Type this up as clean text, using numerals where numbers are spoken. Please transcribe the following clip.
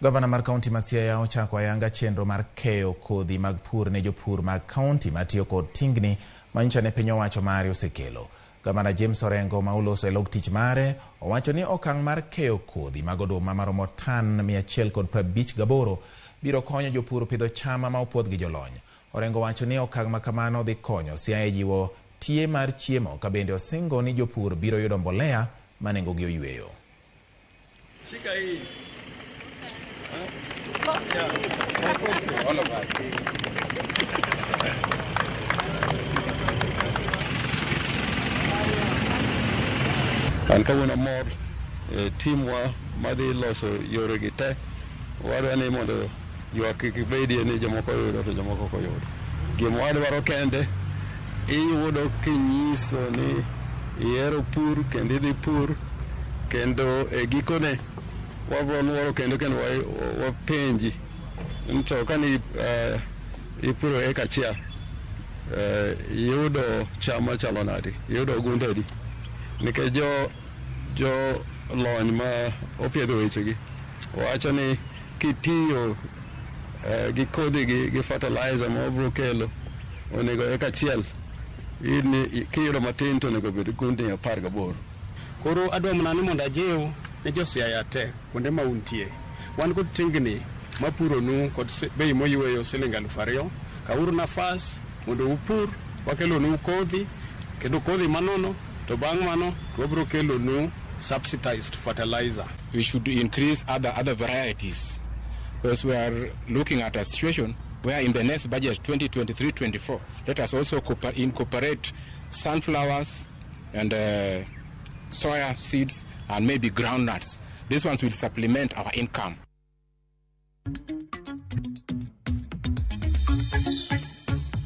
Gavana mar kaunti ma Siaya ochako ayanga chenro mar keyo kodhi mag pur ne jopur mag kaunti matiyo kod tingni manyiso ne piny owacho mare osekelo. Gavana James Orengo ma oloso e log tich mare owacho ni okang' mar keyo kodhi mag oduma maromo tan 158 biro konyo jopur pidho cham ma opuodh gi jolony. Orengo wacho ni okang' ma kamano dhi konyo Siaya jiwo tie mar chiemo ka bende osingo ni jopur biro yudo mbolea ma nengogi oyweyo. An kawuono mor timwa madhi loso yore gi te wadwa ni mondo ywak kik bedie ni jomoko yudo to jomoko ok oyudo. Gima wadwaro kende iyudo kinyiso ni ihero pur kendo idhi pur kendo e gikone wabro nuoro kendo wapenji to kani ipuro eka achiel yudo cham machalo nadi, yudo gunde adi, nikech jo lony ma opiedho wechegi wacho ni kitiyo gi kodhi gi fertilizer ma obro kelo onego eka achiel kiyudo matin to onego bed gunde 18. Koro adwa mana ni mondo ajiw ne jo Siaya te kuonde ma untie. Wan kod tingni mapuro nu kod bei moyweyo Sh2,000. Kauru nafas mondo upur, wakelo nu kodhi, kendo kodhi manono to bang' mano wabro kelo nu subsidized fertilizer. We should increase other varieties because we are looking at a situation where in the next budget 2023-24 let us also incorporate sunflowers and soya seeds and maybe groundnuts. These ones will supplement our income.